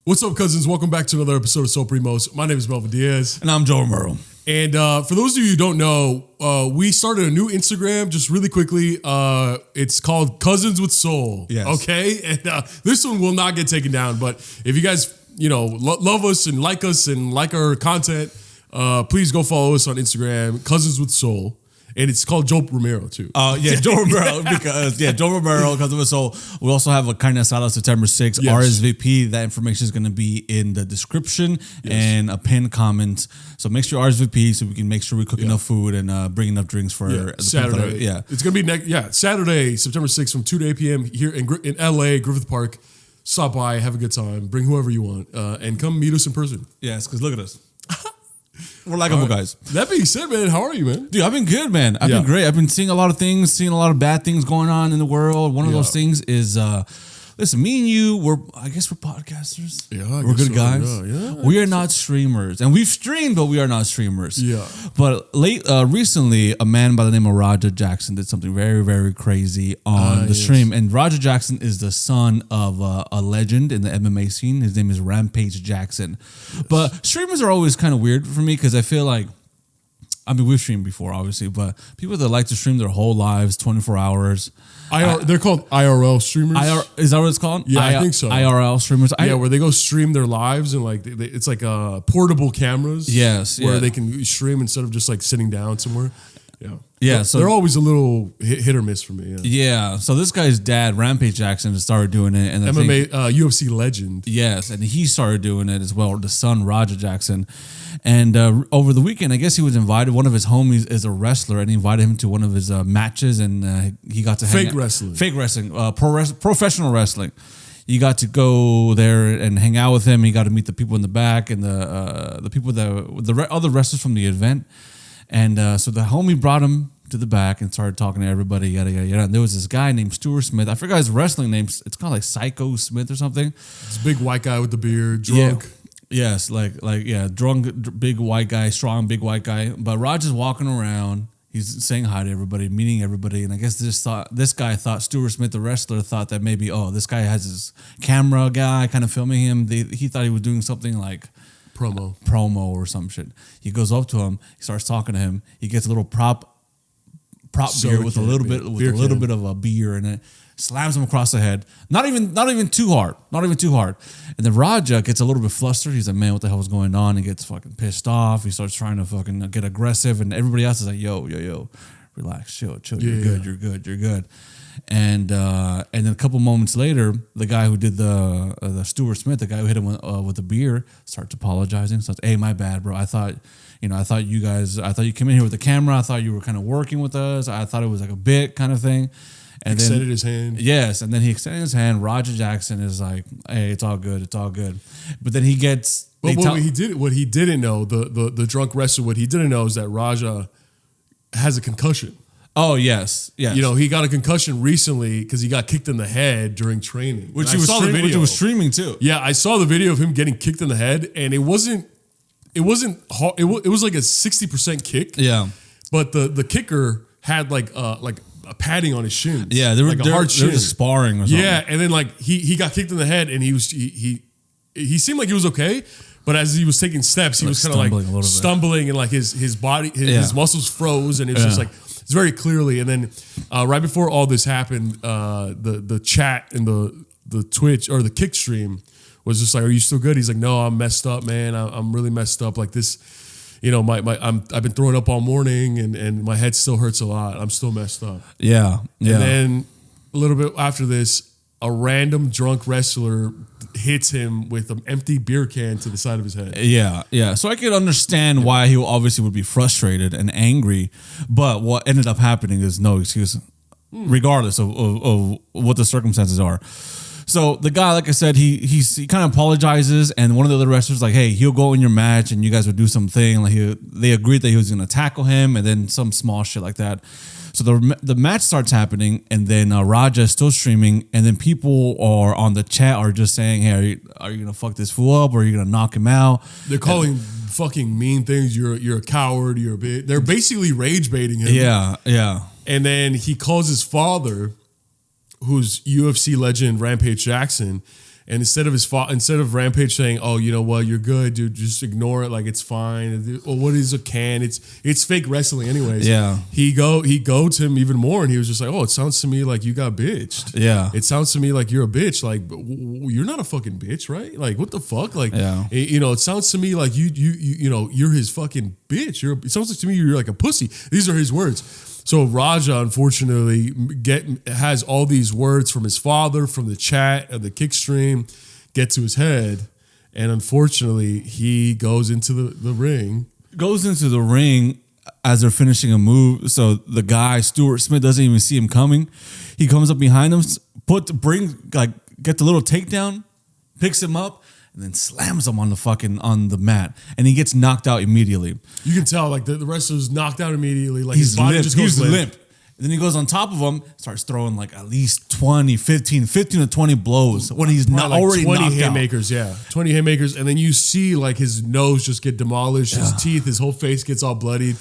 What's up, cousins? Welcome back to another episode of So Primos. My name is Melvin Diaz. And I'm Joe Romero. And for those of you who don't know, we started a new Instagram just really quickly. It's called Cousins with Soul. Yes. Okay? And this one will not get taken down. But if you guys, love us and like our content, please go follow us on Instagram, Cousins with Soul. And it's called Joe Romero, too. Joe Romero, Joe Romero, because of it. So we also have a CARNE ASADA September 6th, Yes. RSVP. That information is going to be in the description and a pinned comment. So make sure you RSVP so we can make sure we cook enough food and bring enough drinks for the Saturday. Yeah. It's going to be Saturday, September 6th from 2 to 8 p.m. here in LA, Griffith Park. Stop by, have a good time, bring whoever you want, and come meet us in person. Yes, because look at us. We're likable guys. That being said, man, how are you, man? Dude, I've been good, man. I've been great. I've been seeing a lot of things, seeing a lot of bad things going on in the world. One of those things is, listen, me and you, we're podcasters. Yeah, we're good guys. Yeah, we are not streamers. And we've streamed, but we are not streamers. Yeah. But recently, a man by the name of Raja Jackson did something very, very crazy on the stream. And Raja Jackson is the son of a legend in the MMA scene. His name is Rampage Jackson. Yes. But streamers are always kind of weird for me because I feel like, we've streamed before, obviously, but people that like to stream their whole lives, 24 hours. They're called IRL streamers. Is that what it's called? Yeah, I think so. IRL streamers. Where they go stream their lives and it's like portable cameras. Yes, where they can stream instead of just like sitting down somewhere. Yeah, so they're always a little hit or miss for me. Yeah. So this guy's dad, Rampage Jackson, started doing it, and MMA UFC legend. Yes, and he started doing it as well. The son, Raja Jackson, and over the weekend, I guess he was invited. One of his homies is a wrestler, and he invited him to one of his matches, and he got to fake wrestling, professional wrestling. You got to go there and hang out with him. You got to meet the people in the back and the people other wrestlers from the event. And so the homie brought him to the back and started talking to everybody, yada, yada, yada. And there was this guy named Stuart Smith. I forgot his wrestling name. It's called like Syko Smith or something. This big white guy with the beard, drunk. Yeah. Yes, drunk, big white guy, strong, big white guy. But Roger's walking around. He's saying hi to everybody, meeting everybody. And I guess this guy thought, Stuart Smith, the wrestler, thought that maybe, this guy has his camera guy kind of filming him. He thought he was doing something like promo or some shit. He goes up to him, he starts talking to him. He gets a little prop beer with a little bit of a beer in it. Slams him across the head. Not even too hard. And then Raja gets a little bit flustered. He's like, man, what the hell is going on? He gets fucking pissed off. He starts trying to fucking get aggressive, and everybody else is like, yo, relax, chill. You're good. And then a couple moments later, the guy who did the Stuart Smith, the guy who hit him with the beer, starts apologizing. Starts, hey, my bad, bro. I thought you came in here with the camera. I thought you were kind of working with us. I thought it was like a bit kind of thing. And extended his hand. Yes, and then he extended his hand. Raja Jackson is like, hey, it's all good. But then he gets. But what he didn't know, the drunk wrestler, what he didn't know is that Raja has a concussion. Oh, yes. He got a concussion recently because he got kicked in the head during training. Which he was streaming too. Yeah, I saw the video of him getting kicked in the head, and it wasn't hard. It was like a 60% kick. Yeah, but the kicker had like a padding on his shins. Yeah, they were just sparring or something. Yeah, and then he got kicked in the head, and he seemed like he was okay. But as he was taking steps, he was kind of like stumbling, and like his body, his muscles froze, and it was just like. It's very clearly, and then right before all this happened, the chat and the Twitch or the kick stream was just like, "Are you still good?" He's like, "No, I'm messed up, man. I'm really messed up. Like this, I've been throwing up all morning, and my head still hurts a lot. I'm still messed up." Yeah. And then a little bit after this, a random drunk wrestler hits him with an empty beer can to the side of his head. Yeah. So I could understand why he obviously would be frustrated and angry, but what ended up happening is no excuse, regardless of what the circumstances are. So the guy, like I said, he kind of apologizes, and one of the other wrestlers like, hey, he'll go in your match, and you guys would do something. Like they agreed that he was going to tackle him, and then some small shit like that. So the match starts happening, and then Raja is still streaming, and then people are on the chat are just saying, hey, are you gonna fuck this fool up, or are you gonna knock him out? They're calling fucking mean things. You're a coward. You're a bitch. They're basically rage baiting him. Yeah. And then he calls his father, who's UFC legend Rampage Jackson, And instead of Rampage saying, "Oh, you know what, you're good, dude, just ignore it, like it's fine." Well, what is a can? It's fake wrestling, anyways. Yeah. He goads him even more, and he was just like, "Oh, it sounds to me like you got bitched. Yeah. It sounds to me like you're a bitch. Like you're not a fucking bitch, right? Like what the fuck? Like it sounds to me like you're his fucking bitch. It sounds like to me you're like a pussy." These are his words. So Raja, unfortunately, has all these words from his father, from the chat and the kick stream, get to his head. And unfortunately, he goes into the ring. Goes into the ring as they're finishing a move. So the guy, Stuart Smith, doesn't even see him coming. He comes up behind him, get the little takedown, picks him up, and then slams him on the mat, and he gets knocked out immediately. You can tell like the wrestler's knocked out immediately. Like his body just goes limp. And then he goes on top of him, starts throwing like at least 15 to 20 blows when he's not already 20 knocked haymakers, out. Yeah, 20 haymakers, and then you see like his nose just get demolished, his teeth, his whole face gets all bloodied,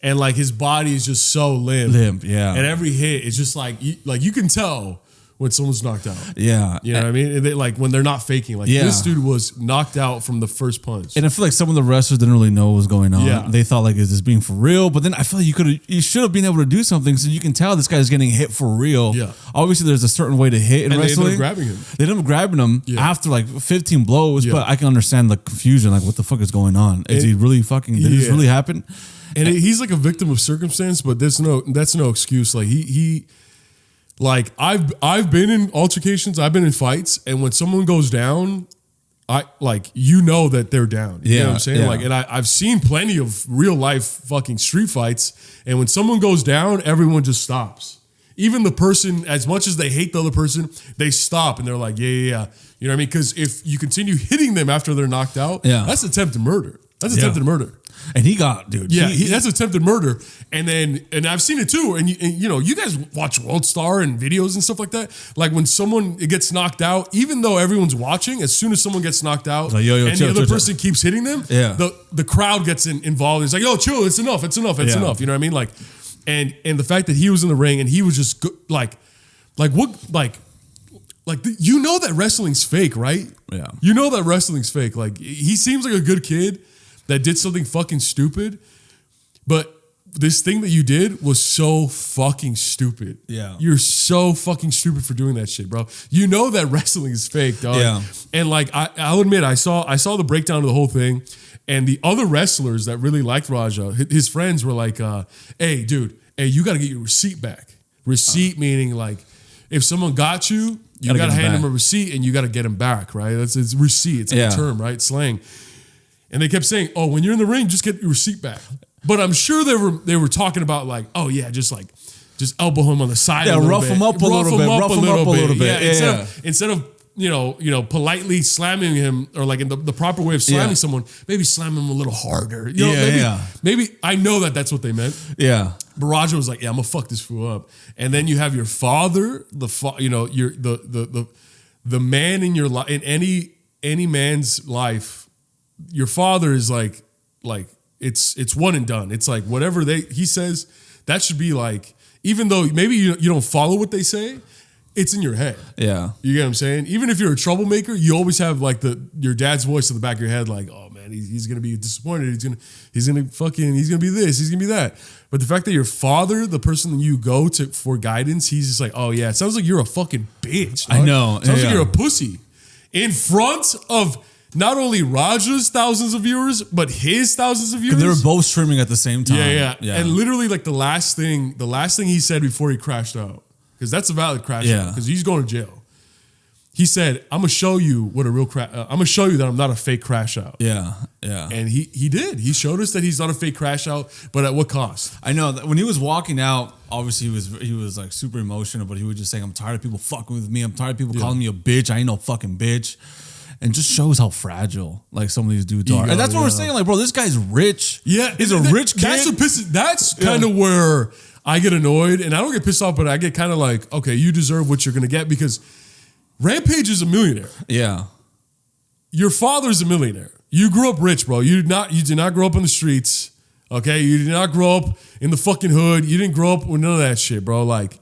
and like his body is just so limp. Yeah. And every hit is just like you can tell when someone's knocked out. Yeah. You know what I mean? And like when they're not faking. Like this dude was knocked out from the first punch. And I feel like some of the wrestlers didn't really know what was going on. Yeah. They thought like, is this being for real? But then I feel like you should have been able to do something so you can tell this guy's getting hit for real. Yeah. Obviously there's a certain way to hit in wrestling. They ended up grabbing him after like 15 blows, but I can understand the confusion. Like what the fuck is going on? Is he really fucking, did this really happen? And he's like a victim of circumstance, but that's no excuse. Like he like I've been in altercations, I've been in fights, and when someone goes down, I like that they're down. You know what I'm saying? Like, and I've seen plenty of real life fucking street fights, and when someone goes down, everyone just stops. Even the person, as much as they hate the other person, they stop and they're like, yeah. You know what I mean? Because if you continue hitting them after they're knocked out, that's attempted murder. That's attempted murder. And he got, dude. Yeah, that's attempted murder. And I've seen it too. And you guys watch World Star and videos and stuff like that. Like when someone gets knocked out, even though everyone's watching, as soon as someone gets knocked out and the other person keeps hitting them, the crowd gets involved. It's like, yo, chill, it's enough. You know what I mean? Like, and the fact that he was in the ring and he was just that wrestling's fake, right? Yeah. You know that wrestling's fake. Like he seems like a good kid that did something fucking stupid, but this thing that you did was so fucking stupid. Yeah. You're so fucking stupid for doing that shit, bro. You know that wrestling is fake, dog. Yeah. And like I'll admit, I saw the breakdown of the whole thing, and the other wrestlers that really liked Raja, his friends were like, hey, dude, you gotta get your receipt back. Receipt meaning like if someone got you gotta hand them a receipt and you gotta get them back, right? It's receipt. It's like a term, right? Slang. And they kept saying, "Oh, when you're in the ring, just get your receipt back." But I'm sure they were talking about like, "Oh yeah, just elbow him on the side, rough him up a little bit, Yeah, instead of politely slamming him or like in the proper way of slamming someone, maybe slam him a little harder. Maybe I know that's what they meant. Yeah. But Raja was like, "Yeah, I'm gonna fuck this fool up." And then you have your father, you're the man in your life, in any man's life. Your father is like it's one and done. It's like whatever he says, that should be like, even though maybe you don't follow what they say, it's in your head. Yeah. You get what I'm saying? Even if you're a troublemaker, you always have like your dad's voice in the back of your head, like, oh man, he's gonna be disappointed. He's gonna be this, he's gonna be that. But the fact that your father, the person that you go to for guidance, he's just like, oh yeah, it sounds like you're a fucking bitch. Dog. I know. It sounds like you're a pussy. In front of not only Raja's thousands of viewers, but his thousands of viewers. They were both streaming at the same time. Yeah. And literally, like the last thing he said before he crashed out, because that's a valid crash out, because he's going to jail. He said, "I'm gonna show you what a real I'm gonna show you that I'm not a fake crash out." Yeah. And he did. He showed us that he's not a fake crash out, but at what cost? I know that when he was walking out, obviously he was like super emotional, but he was just saying, "I'm tired of people fucking with me. I'm tired of people calling me a bitch. I ain't no fucking bitch." And just shows how fragile like some of these dudes are. And that's what we're saying. Like, bro, this guy's rich. Yeah. He's a rich kid. That's kind of where I get annoyed. And I don't get pissed off, but I get kind of like, okay, you deserve what you're going to get because Rampage is a millionaire. Yeah. Your father's a millionaire. You grew up rich, bro. You did not grow up in the streets. Okay. You did not grow up in the fucking hood. You didn't grow up with none of that shit, bro. Like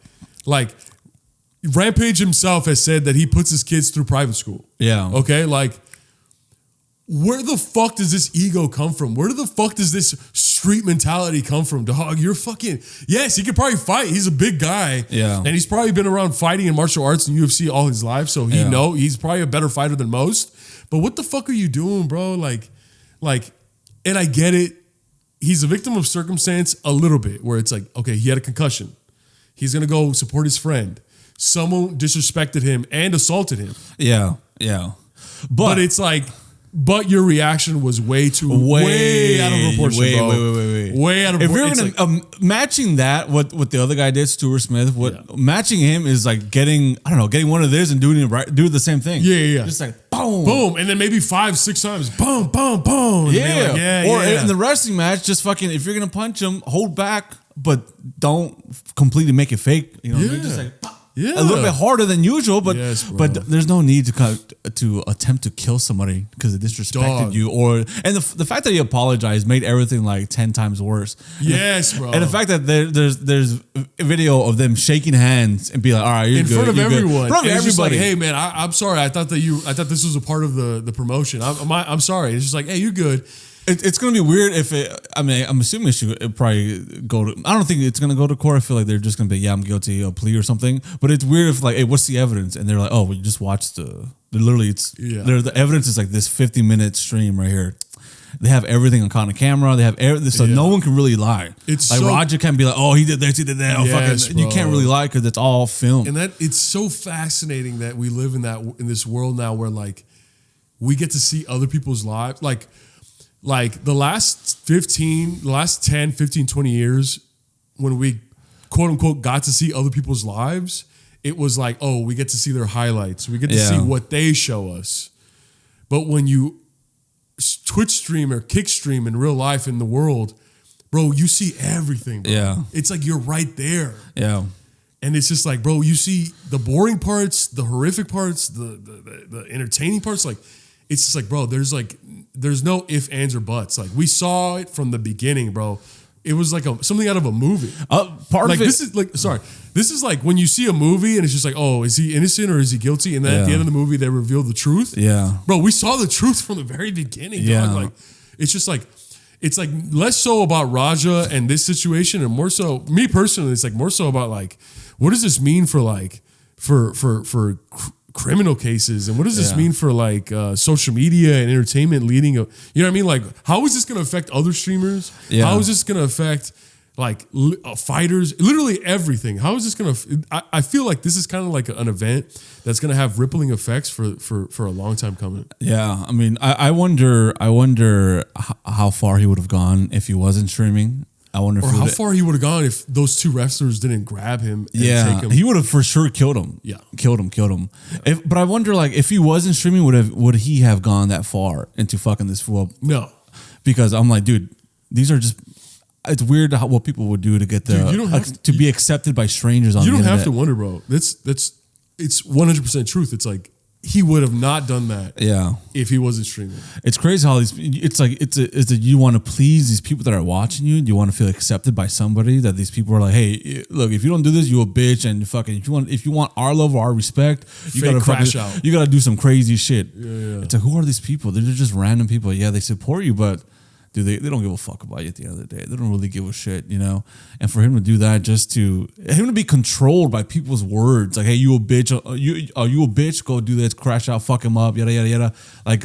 Rampage himself has said that he puts his kids through private school. Yeah. Okay, like, where the fuck does this ego come from? Where the fuck does this street mentality come from, dog? You're fucking... Yes, he could probably fight. He's a big guy. Yeah. And he's probably been around fighting in martial arts and UFC all his life, so he's probably a better fighter than most. But what the fuck are you doing, bro? Like, and I get it. He's a victim of circumstance a little bit, where it's like, okay, he had a concussion. He's going to go support his friend. Someone disrespected him and assaulted him. Yeah. But it's like... But your reaction was way out of proportion, bro. Way out of proportion. If you're gonna matching that, what the other guy did, Stuart Smith, matching him is like getting one of theirs and doing it right, do the same thing. Yeah. Just like boom, and then maybe 5-6 times, boom. Yeah. Or in the wrestling match, just fucking, if you're gonna punch him, hold back, but don't completely make it fake. You know, just like. Yeah. A little bit harder than usual, but there's no need to attempt to kill somebody because they disrespected you, and the fact that he apologized made everything like 10 times worse. Bro. And the fact that there's a video of them shaking hands and be like, all right, you're in good, front of everyone, in front of everybody. Like, hey man, I'm sorry. I thought this was a part of the promotion. I'm sorry. It's just like, hey, you're good. It's going to be weird if I'm assuming it should probably go to, I don't think it's going to go to court. I feel like they're just going to be, I'm guilty, a plea or something. But it's weird if like, hey, what's the evidence? And they're like, oh, we just watched the evidence is like this 50-minute stream right here. They have everything on camera. They have everything, so no one can really lie. It's like Roger can't be like, oh, he did this, he did that. You can't really lie because it's all filmed. And it's so fascinating that we live in this world now where like we get to see other people's lives. Like the last 10, 15, 20 years, when we quote unquote got to see other people's lives, it was like, oh, we get to see their highlights. We get to see what they show us. But when you Twitch stream or kick stream in real life in the world, bro, you see everything, bro. Yeah. It's like you're right there. Yeah. And it's just like, bro, you see the boring parts, the horrific parts, the entertaining parts. Like, it's just like, bro, there's no ifs, ands, or buts. Like, we saw it from the beginning, bro. It was like something out of a movie. This is like when you see a movie and it's just like, oh, is he innocent or is he guilty? And then at the end of the movie, they reveal the truth. Yeah. Bro, we saw the truth from the very beginning, dog. Like, it's just like, it's like less so about Raja and this situation and more so, me personally, it's like more so about like, what does this mean for like, for criminal cases, and what does this mean for like social media and entertainment leading you know what I mean? Like, how is this going to affect other streamers? How is this going to affect like fighters? Literally everything. How is this going to? I feel like this is kind of like an event that's going to have rippling effects for a long time coming. Yeah, I mean, I wonder how far he would have gone if he wasn't streaming. I wonder how far he would have gone if those two wrestlers didn't grab him and take him. He would have for sure killed him. Yeah. Killed him. But I wonder, like, if he wasn't streaming, would he have gone that far into fucking this fool? No. Because I'm like, dude, these are just... It's weird what people would do to get to be accepted by strangers on the internet. You don't have to wonder, bro. It's 100% truth. It's like, he would have not done that if he wasn't streaming. It's crazy how it's you want to please these people that are watching you. You want to feel accepted by somebody, that these people are like, hey, look, if you don't do this, you a bitch, and fucking if you want our love or our respect, you gotta crash out. You gotta do some crazy shit. Yeah. It's like, who are these people? They're just random people. Yeah, they support you, but dude, they don't give a fuck about you at the end of the day. They don't really give a shit, you know? And for him to do that, him to be controlled by people's words, like, hey, you a bitch, are you a bitch? Go do this, crash out, fuck him up, yada, yada, yada. Like,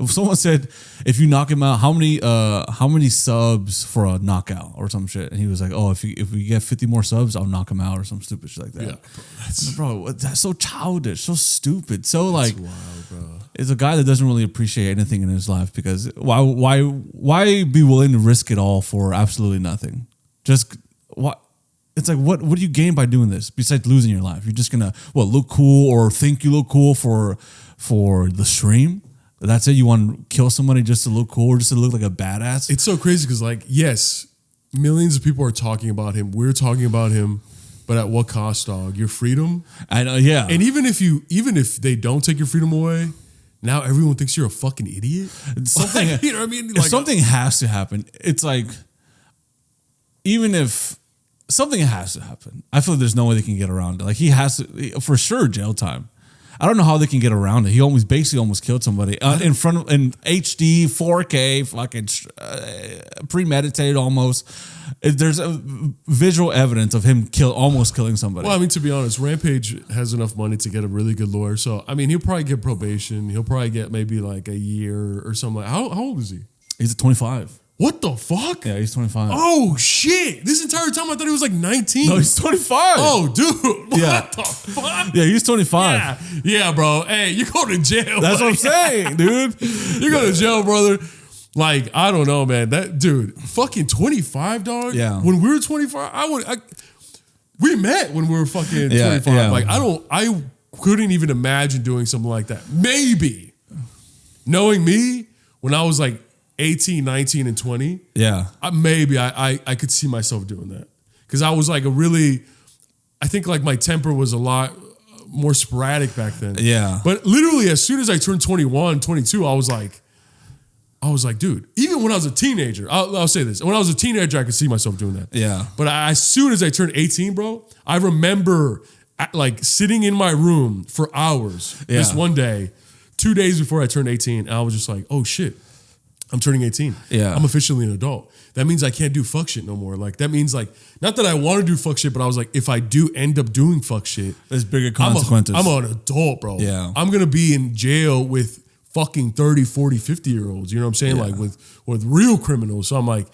someone said, if you knock him out, how many subs for a knockout or some shit? And he was like, oh, if we get 50 more subs, I'll knock him out or some stupid shit like that. Yeah, bro, that's so childish, so stupid, so like, wild, bro. It's a guy that doesn't really appreciate anything in his life, because why be willing to risk it all for absolutely nothing? Just what? It's like, what do you gain by doing this besides losing your life? You're just gonna look cool or think you look cool for the stream? That's it. You want to kill somebody just to look cool or just to look like a badass? It's so crazy because, like, yes, millions of people are talking about him. We're talking about him, but at what cost, dog? Your freedom? I know, yeah. And even if they don't take your freedom away, now everyone thinks you're a fucking idiot. Something, you know what I mean? Like, something has to happen. It's like, even if something has to happen. I feel like there's no way they can get around it. Like he has to, for sure, jail time. I don't know how they can get around it. He basically almost killed somebody in HD 4K, fucking premeditated almost. There's a visual evidence of him almost killing somebody. Well, I mean, to be honest, Rampage has enough money to get a really good lawyer. So, I mean, he'll probably get probation. He'll probably get maybe like a year or something. How old is he? He's at 25. What the fuck? Yeah, he's 25. Oh, shit. This entire time I thought he was like 19. No, he's 25. Oh, dude. What the fuck? Yeah, he's 25. Yeah, bro. Hey, you go to jail. That's what I'm saying, dude. You go to jail, brother. Like, I don't know, man. That dude, fucking 25, dog. Yeah. When we were 25, we met when we were fucking 25. Yeah. Like, I couldn't even imagine doing something like that. Maybe. Knowing me, when I was like 18, 19, and 20. Yeah. Maybe I could see myself doing that. Because I was like I think like my temper was a lot more sporadic back then. Yeah. But literally as soon as I turned 21, 22, I was like, dude, even when I was a teenager, I'll say this. When I was a teenager, I could see myself doing that. Yeah. But as soon as I turned 18, bro, I remember like sitting in my room for hours this one day, 2 days before I turned 18. And I was just like, oh shit. I'm turning 18. Yeah. I'm officially an adult. That means I can't do fuck shit no more. Like, that means like, not that I want to do fuck shit, but I was like, if I do end up doing fuck shit, there's bigger consequences. I'm an adult, bro. Yeah. I'm going to be in jail with fucking 30, 40, 50 year olds. You know what I'm saying? Yeah. Like with real criminals. So I'm like,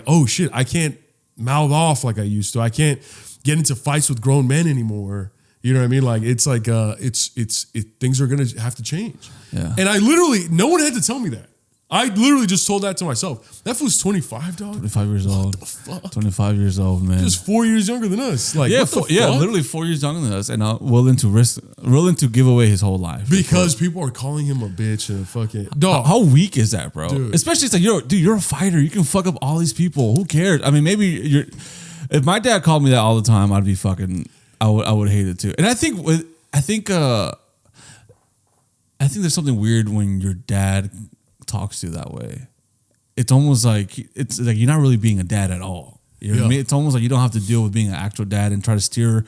oh shit, I can't mouth off like I used to. I can't get into fights with grown men anymore. You know what I mean? Like, it's like, things are going to have to change. Yeah. And no one had to tell me that. I literally just told that to myself. That fool's 25, dog. 25 years old. What the fuck? 25 years old, man. Just 4 years younger than us. Like, what the fuck? Literally 4 years younger than us, and willing to give away his whole life because people are calling him a bitch and a fucking dog. How weak is that, bro? Dude. Especially it's like, you're a fighter. You can fuck up all these people. Who cares? I mean, maybe if my dad called me that all the time, I'd be fucking. I would hate it too. And I think there's something weird when your dad talks to you that way. It's almost like you're not really being a dad at all. You know what I mean? It's almost like you don't have to deal with being an actual dad and try to steer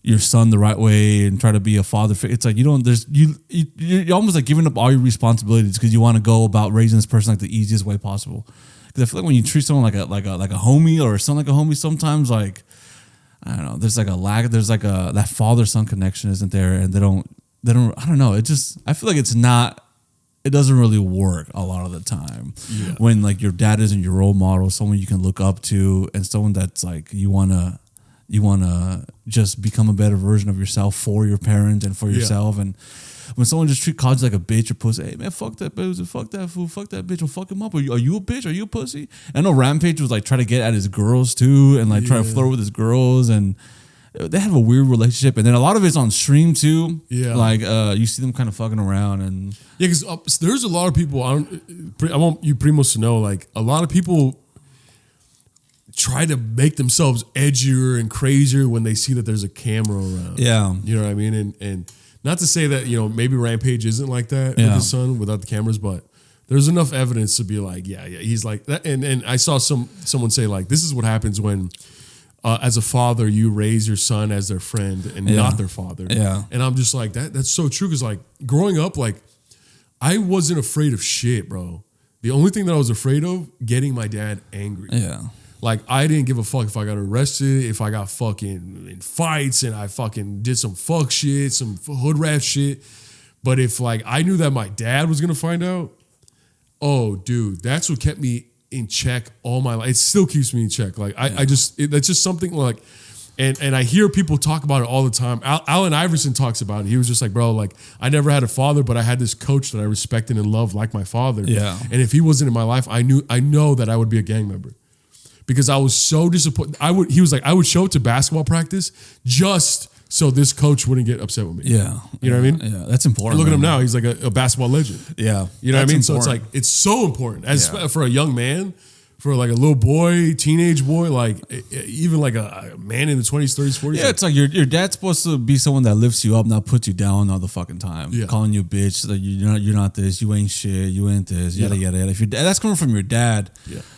your son the right way and try to be a father. It's like you're almost like giving up all your responsibilities because you want to go about raising this person like the easiest way possible. Because I feel like when you treat someone like a homie or son like a homie, sometimes like I don't know, there's like a lack. There's like that father son connection isn't there, and they don't. I don't know. I feel like it's not. It doesn't really work a lot of the time when like your dad isn't your role model, someone you can look up to, and someone that's like you wanna just become a better version of yourself for your parents and for yourself. And when someone just calls you like a bitch or pussy, hey man, fuck that bitch, fuck that fool, fuck that bitch, or fuck him up. Are you a bitch? Are you a pussy? I know Rampage was like trying to get at his girls too, and like trying to flirt with his girls, and they have a weird relationship, and then a lot of it's on stream too. Yeah, like you see them kind of fucking around, and because there's a lot of people. I want you Primos to know, like a lot of people try to make themselves edgier and crazier when they see that there's a camera around. Yeah, you know what I mean, and not to say that maybe Rampage isn't like that with his son without the cameras, but there's enough evidence to be like, yeah, he's like that. And I saw someone say like, this is what happens when. As a father, you raise your son as their friend and not their father. Yeah. And I'm just like, that's so true. Because like growing up, like I wasn't afraid of shit, bro. The only thing that I was afraid of, getting my dad angry. Yeah. Like I didn't give a fuck if I got arrested, if I got fucking in fights and I fucking did some fuck shit, some hood rat shit. But if like I knew that my dad was going to find out, oh dude, that's what kept me in check all my life. It still keeps me in check. Like that's just something like, and I hear people talk about it all the time. Allen Iverson talks about it. He was just like, bro, like I never had a father, but I had this coach that I respected and loved like my father. Yeah. And if he wasn't in my life, I know that I would be a gang member because I was so disappointed. He was like, I would show up to basketball practice just so this coach wouldn't get upset with me. Yeah. You know what I mean? Yeah, that's important. And look at him now. He's like a basketball legend. Yeah. You know what I mean? So it's like, it's so important for a young man for like a little boy, teenage boy, like even like a man in the 20s, 30s, 40s. Yeah, it's like your dad's supposed to be someone that lifts you up, not puts you down all the fucking time. Yeah. Calling you a bitch, like you're not this, you ain't shit, you ain't this, yada yada yada. If that's coming from your dad,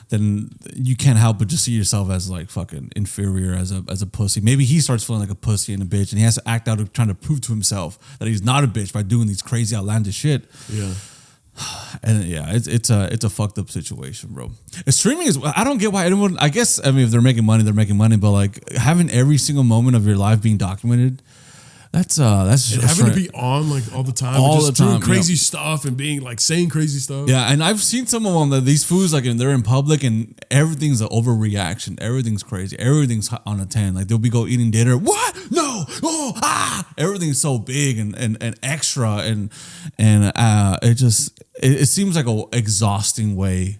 then you can't help but just see yourself as like fucking inferior as a pussy. Maybe he starts feeling like a pussy and a bitch, and he has to act out of trying to prove to himself that he's not a bitch by doing these crazy outlandish shit. Yeah. And it's a fucked up situation, bro. Streaming is, I don't get why anyone, I guess, I mean, if they're making money, but like having every single moment of your life being documented, that's having to be on like all the time, all just the time, doing crazy stuff and being like saying crazy stuff. Yeah, and I've seen some of them that these foods, like, and they're in public and everything's an overreaction. Everything's crazy. Everything's on a 10. Like they'll be eating dinner. What? No. Oh, ah. Everything's so big and extra and it seems like a exhausting way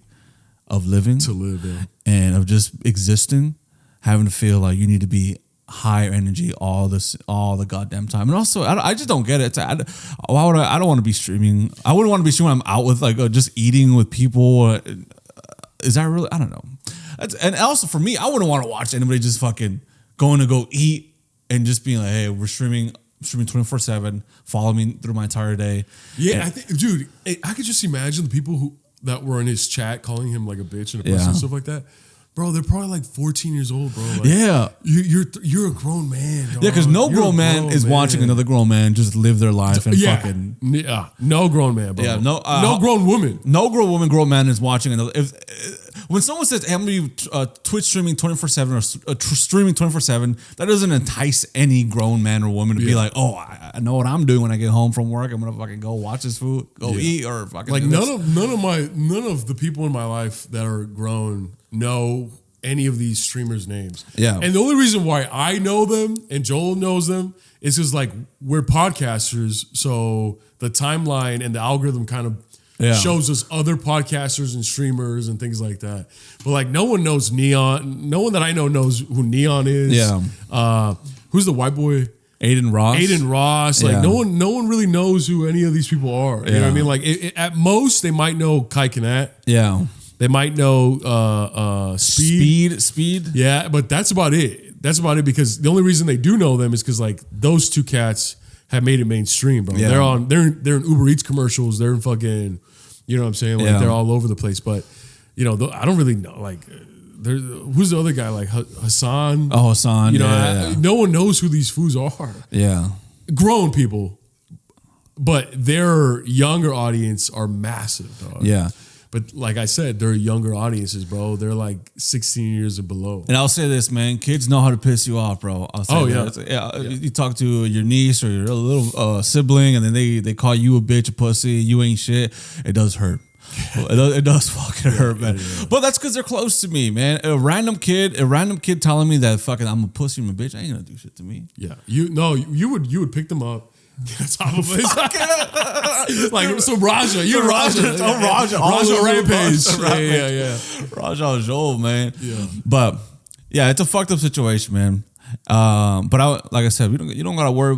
of living. To live, yeah. And of just existing, having to feel like you need to be higher energy all the goddamn time. And also, I just don't get it. I don't want to be streaming. I wouldn't want to be streaming when I'm out with like just eating with people. Is that really? I don't know. And also for me, I wouldn't want to watch anybody just fucking going to go eat and just being like, hey, we're streaming 24/7. Follow me through my entire day. Yeah, and, I think, dude, I could just imagine the people that were in his chat calling him like a bitch and a pussy and stuff like that. Bro, they're probably like 14 years old, bro. Like, yeah. You're a grown man, dog. Yeah, because no grown man is watching another grown man just live their life and fucking... Yeah, no grown man, bro. Yeah, no grown woman. No grown man is watching another... When someone says, hey, I'm going to be Twitch streaming 24/7 or streaming 24/7, that doesn't entice any grown man or woman to be like, oh, I know what I'm doing when I get home from work. I'm going to fucking go watch this food, go eat, or fucking... Like none of the people in my life that are grown know any of these streamers' names. Yeah. And the only reason why I know them and Joel knows them is because like we're podcasters, so the timeline and the algorithm kind of shows us other podcasters and streamers and things like that. But like no one knows Neon. No one that I know knows who Neon is. Yeah. Who's the white boy? Aiden Ross. Like no one really knows who any of these people are. You know what I mean? Like at most they might know Kai Kanat. Yeah. They might know Speed. Yeah, but that's about it. That's about it because the only reason they do know them is because like those two cats have made it mainstream, bro. Yeah. They're in Uber Eats commercials. They're in fucking, you know what I'm saying? Like they're all over the place. But you know, I don't really know. Like, who's the other guy? Like Hassan. Oh, Hassan. You know, no one knows who these fools are. Yeah, grown people, but their younger audience are massive, dog. Yeah. But like I said, they're younger audiences, bro. They're like 16 years and below. And I'll say this, man. Kids know how to piss you off, bro. I'll say that. You talk to your niece or your little sibling, and then they call you a bitch, a pussy, you ain't shit. It does hurt. It does fucking hurt, man. Yeah. But that's because they're close to me, man. A random kid telling me that fucking I'm a pussy, I'm a bitch, ain't gonna do shit to me. Yeah. You would pick them up. Top of like so Raja, Raja Rampage. Yeah. Raja was old, man. Yeah. But yeah, it's a fucked up situation, man. But like I said, you don't gotta worry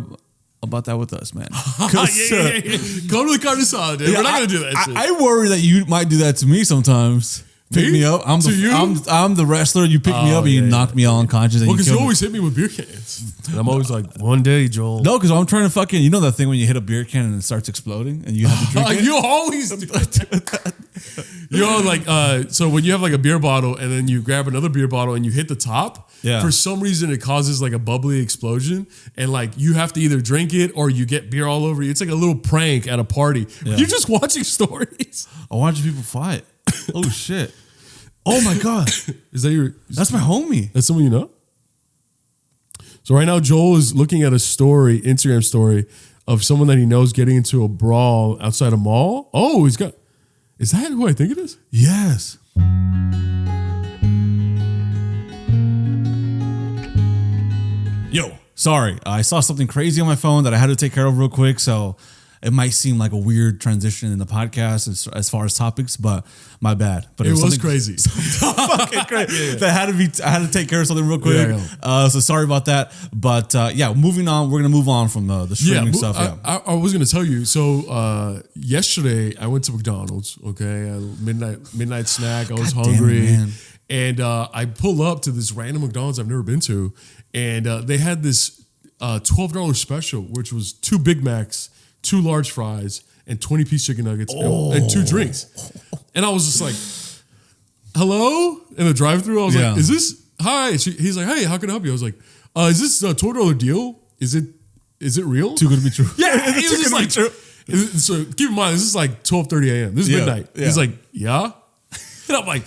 about that with us, man. Go to the CARNE ASADA, dude. We're not gonna do that shit. I worry that you might do that to me sometimes. Pick me up. I'm the wrestler. You pick me up and you knock me all unconscious. Well, because you always hit me with beer cans. And I'm always like, one day, Joel. No, because I'm trying to fucking, you know that thing when you hit a beer can and it starts exploding and you have to drink it? You always do that. You know, like, so when you have like a beer bottle and then you grab another beer bottle and you hit the top, for some reason it causes like a bubbly explosion and like you have to either drink it or you get beer all over you. It's like a little prank at a party. Yeah. You're just watching stories. I'm watching people fight. Oh, shit. Oh my God. Is that your... That's my homie. That's someone you know? So right now Joel is looking at a story, Instagram story, of someone that he knows getting into a brawl outside a mall. Oh, he's got... Is that who I think it is? Yes. Yo, sorry. I saw something crazy on my phone that I had to take care of real quick, so... It might seem like a weird transition in the podcast as far as topics, but my bad. But it was crazy. Fucking crazy. I had to take care of something real quick. So sorry about that. But moving on. We're gonna move on from the streaming stuff. I was gonna tell you. So yesterday I went to McDonald's. Okay, midnight snack. I was hungry, and I pull up to this random McDonald's I've never been to, and they had this $12 special, which was 2 Big Macs, 2 large fries, and 20-piece chicken nuggets, and 2 drinks. And I was just like, hello? In the drive-thru, I was like, is this, hi? He's like, hey, how can I help you? I was like, is this a $12 deal? Is it real? Too good to be true. Yeah, it was just like, true. So keep in mind, this is like 12:30 a.m. This is midnight. Yeah. He's like, yeah? And I'm like,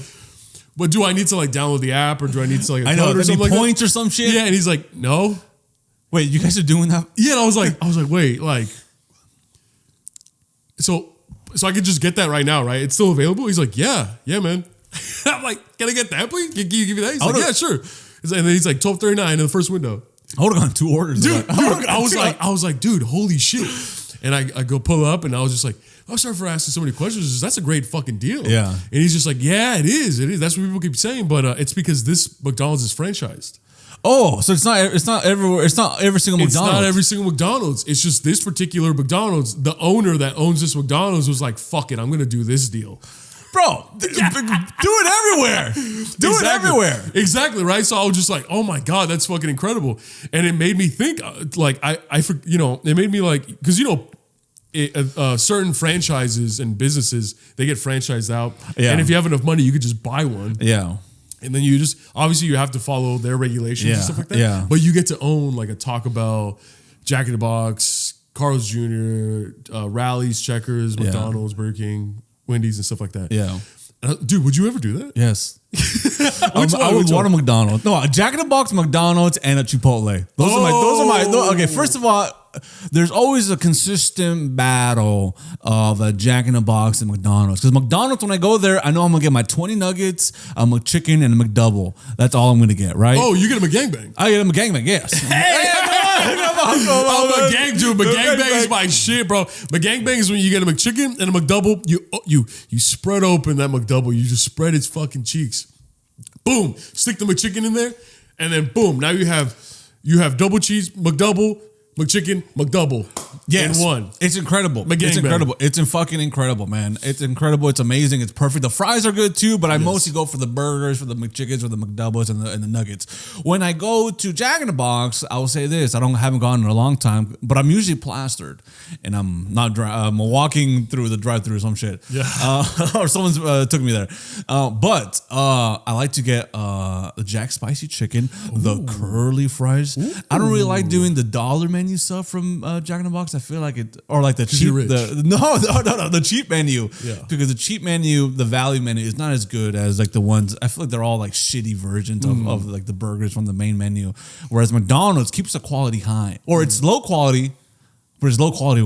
but do I need to like download the app, or do I need to like, I know, or something like points or some shit? Yeah, and he's like, no. Wait, you guys are doing that? Yeah, and I was like, wait, like, so I could just get that right now, right? It's still available? He's like, yeah, man. I'm like, can I get that, please? Can you give me that? He's like, yeah, sure. And then he's like, 12:39 in the first window. I would have gone 2 orders. Dude, I was like, dude, holy shit. And I go pull up, and I was just like, I'm sorry for asking so many questions. That's a great fucking deal. Yeah. And he's just like, yeah, it is. That's what people keep saying, but it's because this McDonald's is franchised. Oh, so it's not everywhere. It's not every single McDonald's. It's not every single McDonald's. It's just this particular McDonald's. The owner that owns this McDonald's was like, fuck it, I'm going to do this deal. Bro, do it everywhere. Do it everywhere. Exactly, right? So I was just like, oh my God, that's fucking incredible. And it made me think, like, it made me like, because, certain franchises and businesses, they get franchised out. Yeah. And if you have enough money, you could just buy one. Yeah. And then you just, obviously you have to follow their regulations and stuff like that. Yeah. But you get to own like a Taco Bell, Jack in the Box, Carl's Jr., Rally's, Checkers, McDonald's, Burger King, Wendy's, and stuff like that. Yeah. Dude, would you ever do that? Yes. I would want a McDonald's. No, a Jack in the Box, McDonald's, and a Chipotle. Those are my. Okay, first of all, there's always a consistent battle of a Jack in the Box and McDonald's. Because McDonald's, when I go there, I know I'm gonna get my 20 nuggets, a McChicken, and a McDouble. That's all I'm gonna get, right? Oh, you get a McGangbang. I get a McGangbang, yes. I'm a gang dude. McGangbang is my shit, bro. McGangbang is when you get a McChicken and a McDouble. You spread open that McDouble. You just spread its fucking cheeks. Boom. Stick the McChicken in there, and then boom. Now you have double cheese McDouble, McChicken, McDouble. Yes. In one. It's incredible. It's incredible. It's fucking incredible, man. It's incredible. It's amazing. It's perfect. The fries are good too, but I mostly go for the burgers, for the McChickens, for the McDoubles, and the nuggets. When I go to Jack in the Box, I will say this: haven't gone in a long time, but I'm usually plastered, and I'm not I'm walking through the drive-thru or some shit. Yeah. Or someone's took me there. But I like to get the Jack Spicy Chicken, the curly fries. Ooh. I don't really like doing the dollar menu stuff from Jack in the Box. I feel like it, or like the cheap, the cheap menu. Yeah. Because the cheap menu, the value menu is not as good as like the ones. I feel like they're all like shitty versions of like the burgers from the main menu. Whereas McDonald's keeps the quality high, or it's low quality, but it's low quality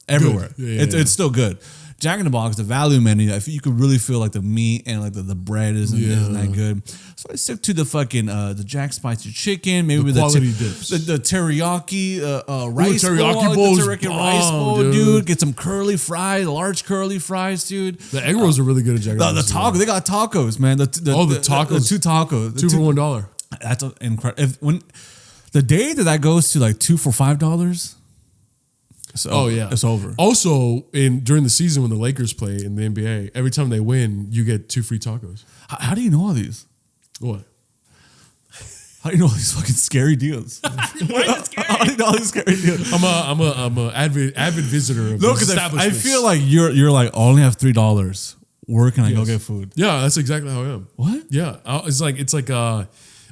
everywhere. It's still good. Jack in the Box, the value menu, I feel you could really feel like the meat and like the bread isn't that good. So I stick to the fucking the Jack Spicy Chicken, maybe the quality dips, the teriyaki rice bowl, the teriyaki rice bowl, dude. Get some curly fries, large curly fries, dude. The egg rolls are really good at Jack in the Box. The taco, they got tacos, man. The tacos, the 2 tacos, 2 for $1. That's incredible. When the day that goes to like 2 for $5. So, it's over. Also, during the season when the Lakers play in the NBA, every time they win, you get 2 free tacos. How do you know all these? What? How do you know all these fucking scary deals? Why is it scary? How do you know all these scary deals? I'm a avid visitor of these establishments. I feel like you're like, I only have $3. Where can I go get food? Yeah, that's exactly how I am. What? Yeah, it's like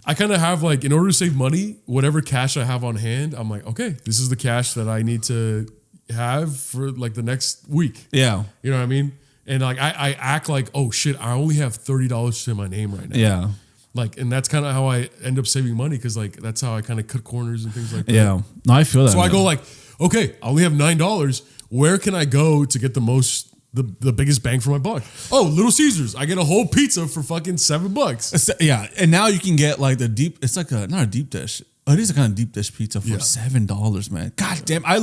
I kind of have like, in order to save money, whatever cash I have on hand, I'm like, okay, this is the cash that I need to have for like the next week. Yeah. You know what I mean? And like, I act like, oh shit, I only have $30 to my name right now. Yeah. Like, and that's kind of how I end up saving money. Cause like, that's how I kind of cut corners and things like that. Yeah. No, I feel that. So I go like, okay, I only have $9. Where can I go to get the biggest bang for my buck? Oh, Little Caesars. I get a whole pizza for fucking $7. Yeah. And now you can get like the deep, it's like not a deep dish. Oh, it is a kind of deep dish pizza for $7, man. God damn, I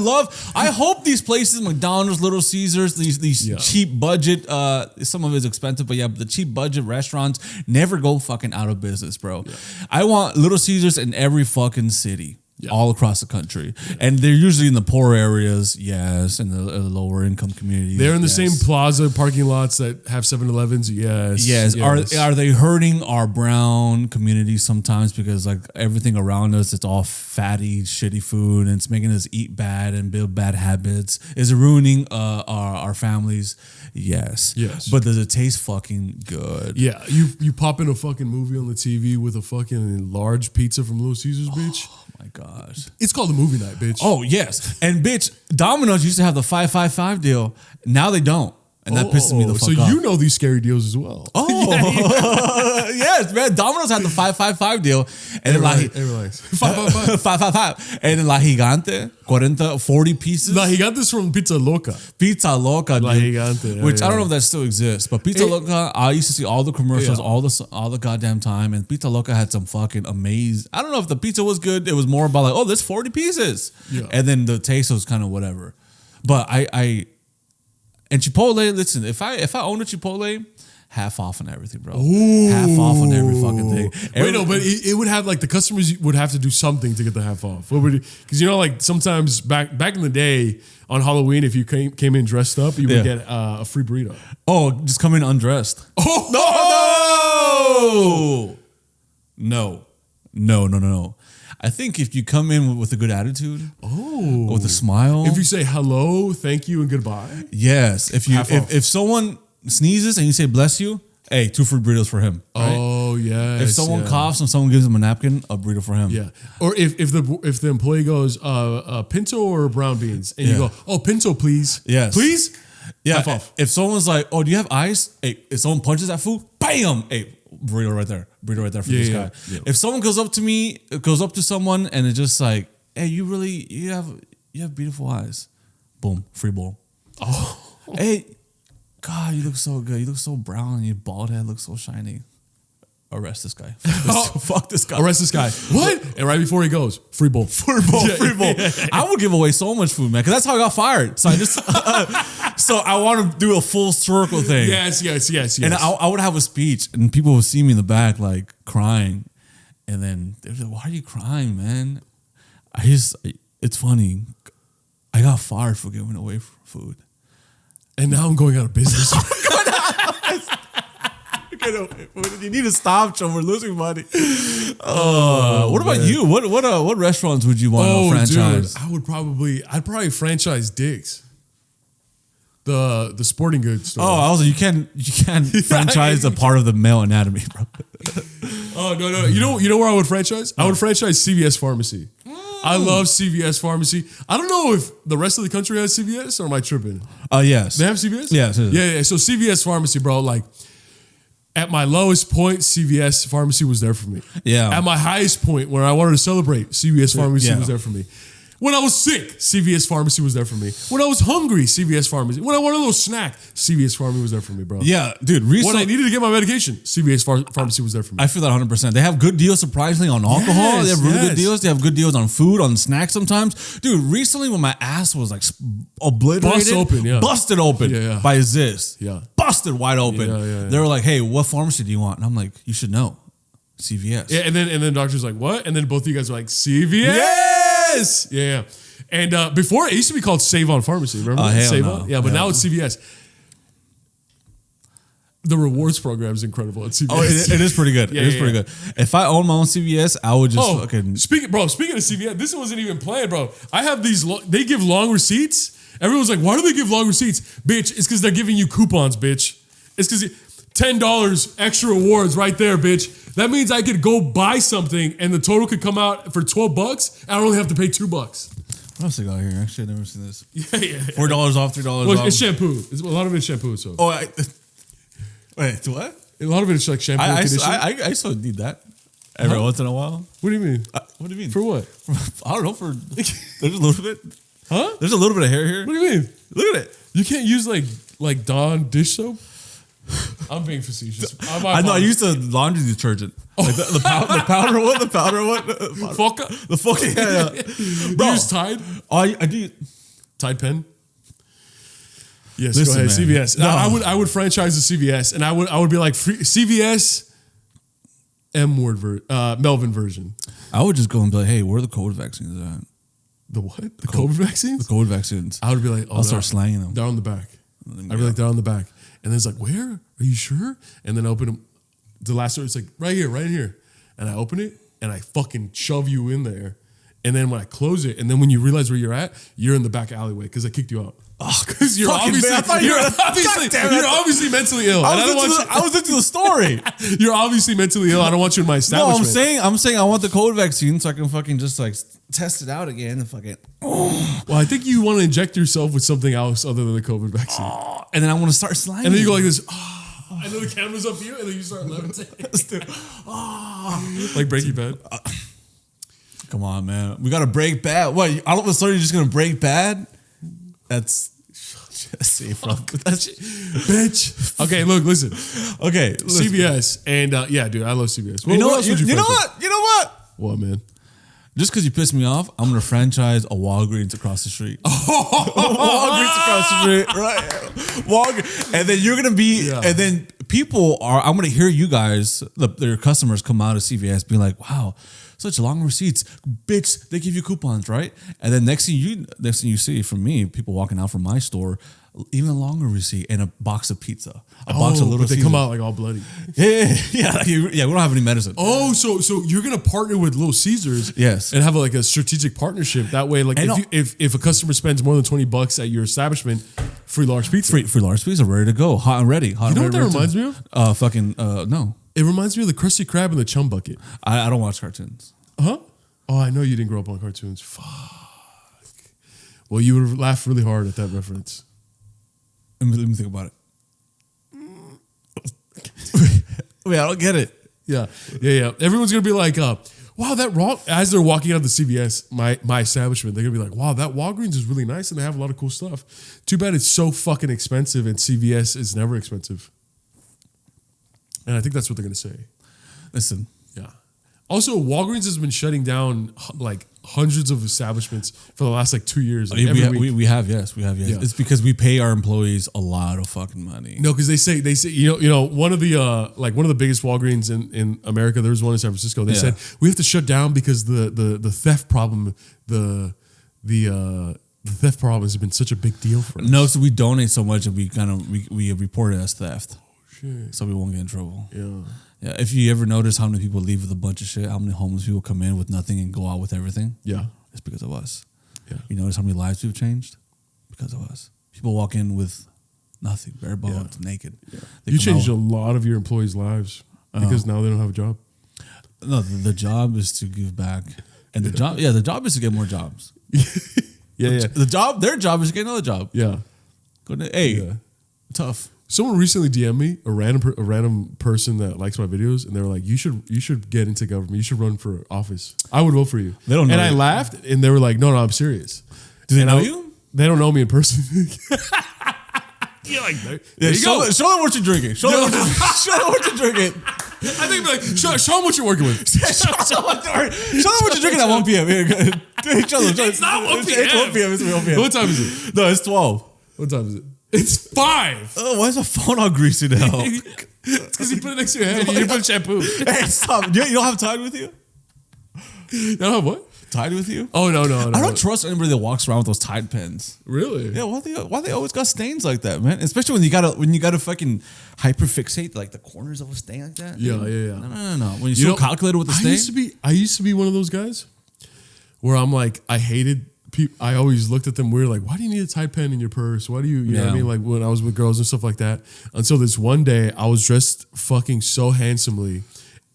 hope these places, McDonald's, Little Caesars, these cheap budget, some of it's expensive, but the cheap budget restaurants never go fucking out of business, bro. Yeah. I want Little Caesars in every fucking city. All across the country. And they're usually in the poor areas, in the lower income communities. They're in the same plaza parking lots that have 7-Elevens, yes. Are they hurting our brown communities sometimes because like everything around us, it's all fatty, shitty food and it's making us eat bad and build bad habits? Is it ruining our families? Yes. But does it taste fucking good? Yeah. You pop in a fucking movie on the TV with a fucking large pizza from Little Caesars, bitch. Oh my gosh. It's called the movie night, bitch. Oh, yes. And bitch, Domino's used to have the 5-5-5 deal. Now they don't. And that pisses me the fuck off. So you know these scary deals as well. Oh, yes, man. Domino's had the 5-5-5 deal. And then 5-5-5. And then La Gigante, 40 pieces. La Gigante is from Pizza Loca. Pizza Loca, dude. La Gigante. Which I don't know if that still exists. But Pizza Loca, I used to see all the commercials all the goddamn time. And Pizza Loca had some fucking amazing. I don't know if the pizza was good. It was more about like, there's 40 pieces. Yeah. And then the taste was kind of whatever. But and Chipotle, listen, if I own a Chipotle, half off on everything, bro. Ooh. Half off on every fucking thing. But it would have like the customers would have to do something to get the half off. Because like sometimes back in the day on Halloween, if you came in dressed up, you would get a free burrito. Oh, just come in undressed. Oh no. I think if you come in with a good attitude, with a smile, if you say hello, thank you, and goodbye, yes. If someone sneezes and you say bless you, hey, 2 free burritos for him. Right? Oh yes. If someone coughs and someone gives him a napkin, a burrito for him. Yeah. Or if the employee goes pinto or brown beans, and you go, pinto, please. Yes. Please. Yeah. Half off. If someone's like, do you have ice? Hey, if someone punches that food, bam. Hey, burrito right there for this guy. Yeah. If someone goes up to someone and it's just like, hey, you have beautiful eyes. Boom, free bowl. Oh. Hey, God, you look so good. You look so brown and your bald head looks so shiny. Arrest this guy. Fuck this guy. Arrest this guy. What? And right before he goes, free bowl. Free bowl. I would give away so much food, man, because that's how I got fired. So I just, so I want to do a full circle thing. Yes. And I would have a speech, and people would see me in the back, like crying, and then they're like, "Why are you crying, man?" It's funny. I got fired for giving away food, and now I'm going out of business. You need to stop, Joe. We're losing money. What about you? What restaurants would you want to franchise? Dude, I'd probably franchise Dick's, the sporting goods store. Oh, I was like, you can't franchise a part of the male anatomy, bro. Oh no! You know where I would franchise? I would franchise CVS Pharmacy. I love CVS Pharmacy. I don't know if the rest of the country has CVS or am I tripping? Yes. They have CVS? Yes. Yeah. So CVS Pharmacy, bro, like, at my lowest point, CVS Pharmacy was there for me. Yeah. At my highest point, where I wanted to celebrate, CVS Pharmacy was there for me. When I was sick, CVS Pharmacy was there for me. When I was hungry, CVS Pharmacy. When I wanted a little snack, CVS Pharmacy was there for me, bro. Yeah, dude. When I needed to get my medication, CVS Pharmacy was there for me. I feel that 100%. They have good deals, surprisingly, on alcohol. They have really good deals. They have good deals on food, on snacks sometimes. Dude, recently when my ass was like obliterated, busted open by Ziz. Yeah. Busted wide open. Yeah. They were like, hey, what pharmacy do you want? And I'm like, you should know. CVS. Yeah, and then the doctor's like, what? And then both of you guys are like, CVS. Yeah. And before, it used to be called Save On Pharmacy. Remember that? Save On? Yeah, but now it's CVS. The rewards program is incredible at CVS. Oh, it is pretty good. It is pretty good. If I own my own CVS, I would just fucking... Speaking of CVS, this wasn't even planned, bro. I have these... they give long receipts. Everyone's like, why do they give long receipts? Bitch, it's because they're giving you coupons, bitch. It's because $10 extra rewards right there, bitch. That means I could go buy something and the total could come out for $12 and I only have to pay $2. What else they got here? Actually, I've never seen this. Yeah. $4 off, $3 off. It's shampoo. A lot of it's shampoo. So. Oh, wait, what? A lot of it is like shampoo and conditioner. I still need that every once in a while. What do you mean? What do you mean? For what? I don't know. There's a little bit. Huh? There's a little bit of hair here. What do you mean? Look at it. You can't use like Dawn dish soap? I'm being facetious. I know. I used the laundry detergent. Like the powder one. The powder one. Foca. The Foca. Yeah. Bro, you use Tide? I do. Tide pen. Yes, Listen, go ahead. man. CVS. No. I would franchise the CVS, and I would be like CVS Melvin version. I would just go and be like, hey, where are the COVID vaccines at? The what? The COVID vaccines? The COVID vaccines. I would be like, I'll start slanging them. They're on the back. I'd be like, they're on the back. And then it's like, where? Are you sure? And then I open them. The last one, it's like, right here. And I open it, and I fucking shove you in there. And then when I close it, and then when you realize where you're at, you're in the back alleyway because I kicked you out. Oh, because you're obviously mentally ill. I was into the story. You're obviously mentally ill. I don't want you in my establishment. No, I'm saying I want the COVID vaccine so I can fucking just like test it out again and fucking. Oh. Well, I think you want to inject yourself with something else other than the COVID vaccine. Oh, and then I want to start sliding. And then you go like this. Oh, and then the camera's up you, and then you start levitating. Like Breaking Bad. Come on, man. We got to break bad. What? All of a sudden, you're just going to break bad? That's safe, bro. Bitch. Okay, look, listen. Okay, CVS. And yeah, dude, I love CVS. You know what? You know what? What, man? Just because you pissed me off, I'm going to franchise a Walgreens across the street. Walgreens across the street. Right. Walgreens. And then you're going to be, and then I'm going to hear you guys, their customers come out of CVS being like, wow, such long receipts. Bitch, they give you coupons, right? And then next thing you see from me, people walking out from my store, even longer receipt and a box of pizza. A box of Little Caesars. They come out like all bloody. Yeah. We don't have any medicine. Oh, so you're gonna partner with Little Caesars, yes, and have like a strategic partnership. That way, like if a customer spends more than $20 at your establishment, free large pizza, free large pizza, ready to go, hot and ready. You know what that reminds me of? No. It reminds me of the Krusty Krab and the Chum Bucket. I don't watch cartoons. Huh? Oh, I know you didn't grow up on cartoons. Fuck. Well, you would have laughed really hard at that reference. Let me think about it. Wait, I don't get it. Yeah. Everyone's gonna be like, wow, that raw. As they're walking out of the CVS, my establishment, they're gonna be like, wow, that Walgreens is really nice and they have a lot of cool stuff. Too bad it's so fucking expensive and CVS is never expensive. And I think that's what they're gonna say. Listen. Yeah. Also, Walgreens has been shutting down like hundreds of establishments for the last like 2 years. Like, we have, yes. Yeah. It's because we pay our employees a lot of fucking money. No, because they say you know one of the biggest Walgreens in America. There was one in San Francisco. They said we have to shut down because the theft problem the theft problem has been such a big deal for us. No, so we donate so much that we report it as theft. So we won't get in trouble. Yeah. If you ever notice how many people leave with a bunch of shit, how many homeless people come in with nothing and go out with everything? Yeah. It's because of us. Yeah. You notice how many lives we've changed? Because of us. People walk in with nothing, bare bones, naked. Yeah. You changed a lot of your employees' lives because now they don't have a job. No, the job is to give back. And the job is to get more jobs. Their job is to get another job. Yeah. Tough. Someone recently DM'd me, a random person that likes my videos, and they were like, "You should get into government. You should run for office. I would vote for you." They don't know. And I laughed, and they were like, "No, I'm serious." Do they know you? They don't know me in person. You're like, there you go. Show them what you're drinking. Show them what you're drinking. I think like, show them what you're working with. show them what you're drinking at 1 p.m. It's not 1 p.m. It's 1 p.m. It's 1 p.m. What time is it? No, it's 12. What time is it? It's 5. Oh, why is the phone all greasy now? It's because you put it next to your head. You didn't put shampoo. Hey, stop. You don't have Tide with you? You don't have what? Tide with you? Oh, no. I don't trust anybody that walks around with those Tide pens. Really? Yeah, why they always got stains like that, man? Especially when you gotta fucking hyperfixate like the corners of a stain like that. Yeah. No. When you're so calculated with the stain. I used to be one of those guys where I'm like, I hated people. I always looked at them weird, like, why do you need a Tide pen in your purse? Why do you know what I mean? Like when I was with girls and stuff like that. Until this one day, I was dressed fucking so handsomely.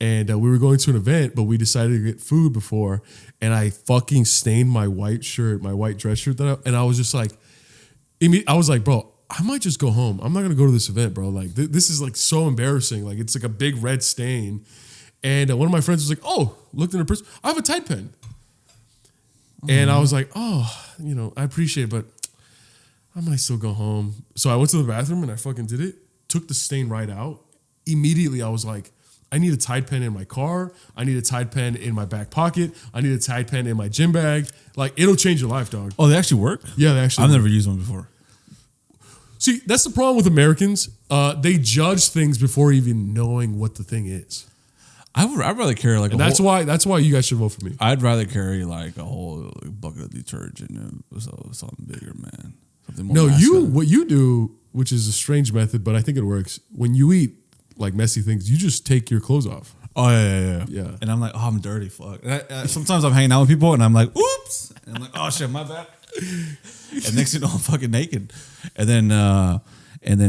And we were going to an event, but we decided to get food before. And I fucking stained my white shirt, my white dress shirt. And I was just like, I was like, bro, I might just go home. I'm not going to go to this event, bro. Like, this is like so embarrassing. Like, it's like a big red stain. And one of my friends was like, oh, looked in her purse. I have a Tide pen. And I was like, oh, I appreciate it, but I might still go home. So I went to the bathroom and I fucking did it. Took the stain right out. immediately I was like, I need a Tide pen in my car. I need a Tide pen in my back pocket. I need a Tide pen in my gym bag. Like, it'll change your life, dog. Oh, they actually work? Yeah, they actually I've work. never used one before. See, that's the problem with Americans. They judge things before even knowing what the thing is. I'd rather carry like and that's why you guys should vote for me. I'd rather carry like a whole bucket of detergent and something bigger, man. Something more masculine. What you do, which is a strange method, but I think it works. When you eat like messy things, you just take your clothes off. Oh yeah. And I'm like, oh, I'm dirty, fuck. Sometimes I'm hanging out with people and I'm like, oops, and I'm like, oh shit, my bad. And next thing you know, I'm fucking naked. And then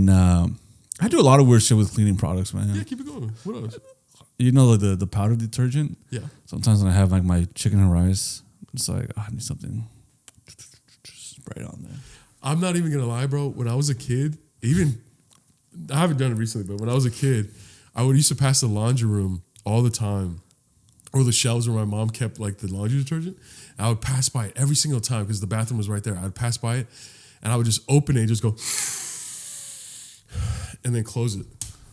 I do a lot of weird shit with cleaning products, man. Yeah, keep it going. What else? You know, like the powder detergent. Yeah. Sometimes when I have like my chicken and rice, it's like, oh, I need something. Spray it on there. I'm not even gonna lie, bro. When I was a kid, I haven't done it recently, but when I was a kid, I used to pass the laundry room all the time, or the shelves where my mom kept like the laundry detergent. And I would pass by it every single time because the bathroom was right there. I would pass by it, and I would just open it and just go, and then close it.